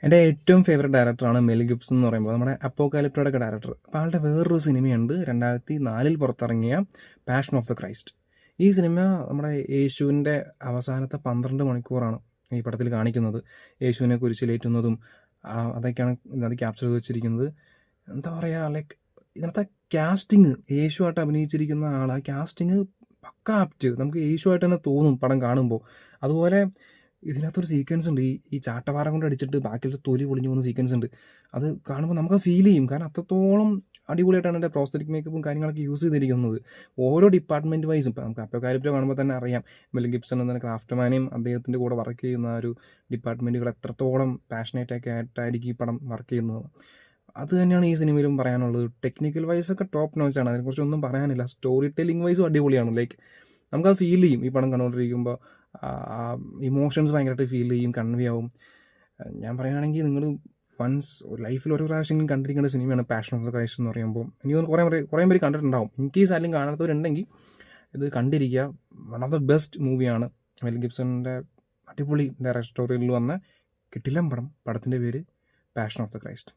എൻ്റെ ഏറ്റവും ഫേവററ്റ് ഡയറക്ടറാണ് മെൽ ഗിബ്സൺ എന്ന് പറയുമ്പോൾ നമ്മുടെ അപ്പോകാലിപ്റ്റോയുടെ ഒക്കെ ഡയറക്ടർ. അപ്പോൾ ആളുടെ വേറൊരു സിനിമയുണ്ട് 2004 പുറത്തിറങ്ങിയ പാഷൻ ഓഫ് ദ ക്രൈസ്റ്റ്. ഈ സിനിമ നമ്മുടെ യേശുവിൻ്റെ അവസാനത്തെ 12 മണിക്കൂറാണ് ഈ പടത്തിൽ കാണിക്കുന്നത്. യേശുവിനെ കുരിശിലേറ്റുന്നതും അതൊക്കെയാണ് അത് ക്യാപ്ചർ ചെയ്ത് വെച്ചിരിക്കുന്നത്. എന്താ പറയുക, ലൈക്ക് ഇതിനകത്തെ കാസ്റ്റിങ്, യേശുവായിട്ട് അഭിനയിച്ചിരിക്കുന്ന ആൾ, ആ കാസ്റ്റിങ് പക്ക ആപ്റ്റ്. നമുക്ക് യേശുവായിട്ട് തന്നെ തോന്നും പടം കാണുമ്പോൾ. അതുപോലെ ഇതിനകത്തൊരു സീക്വൻസ് ഉണ്ട്, ഈ ചാട്ടവാറം കൊണ്ട് അടിച്ചിട്ട് ബാക്കിയുള്ള തൊലി പൊളിഞ്ഞു പോകുന്ന സീക്വൻസ് ഉണ്ട്. അത് കാണുമ്പോൾ നമുക്ക് ഫീൽ ചെയ്യും, കാരണം അത്രത്തോളം അടിപൊളിയായിട്ടാണ് എൻ്റെ പ്രോസ്തറ്റിക് മേക്കപ്പും കാര്യങ്ങളൊക്കെ യൂസ് ചെയ്തിരിക്കുന്നത്. ഓരോ ഡിപ്പാർട്ട്മെൻറ്റ് വൈസും ഇപ്പോൾ നമുക്ക് അപ്പോകാലിപ്റ്റോ കാണുമ്പോൾ തന്നെ അറിയാം മെൽ ഗിബ്സൺ എന്ന ക്രാഫ്റ്റ്മാനെയും അദ്ദേഹത്തിൻ്റെ കൂടെ വർക്ക് ചെയ്യുന്ന ആ ഒരു ഡിപ്പാർട്ട്മെൻറ്റുകൾ എത്രത്തോളം പാഷനേറ്റൊക്കെ ആയിട്ടായിരിക്കും ഈ പടം വർക്ക് ചെയ്യുന്നത്. അത് തന്നെയാണ് ഈ സിനിമയിലും പറയാനുള്ളത്. ടെക്നിക്കൽ വൈസൊക്കെ ടോപ്പ് നോച്ചാണ്, അതിനെക്കുറിച്ചൊന്നും പറയാനില്ല. സ്റ്റോറി ടെല്ലിംഗ് വൈസും അടിപൊളിയാണ്. ലൈക്ക് നമുക്കത് ഫീൽ ചെയ്യും ഈ പടം കണ്ടുകൊണ്ടിരിക്കുമ്പോൾ. ഇമോഷൻസ് ഭയങ്കരമായിട്ട് ഫീൽ ചെയ്യും, കൺവേ ആവും. ഞാൻ പറയുകയാണെങ്കിൽ നിങ്ങൾ വൺസ് ലൈഫിൽ ഒരു പ്രാവശ്യം കണ്ടിരിക്കേണ്ട സിനിമയാണ് പാഷൻ ഓഫ് ദ ക്രൈസ്റ്റ് എന്ന് പറയുമ്പോൾ. എനിക്ക് തോന്നുന്നു കുറേ പേര് കണ്ടിട്ടുണ്ടാവും. ഇൻ കേസ് ആരെങ്കിലും കാണാത്തവരുണ്ടെങ്കിൽ ഇത് കണ്ടിരിക്കുക. വൺ ഓഫ് ദ ബെസ്റ്റ് മൂവിയാണ്. മെൽ ഗിബ്സണിൻ്റെ അടിപൊളി ഡയറക്ടോറിയലിൽ വന്ന കിടിലം പടം. പടത്തിൻ്റെ പേര് പാഷൻ ഓഫ് ദ ക്രൈസ്റ്റ്.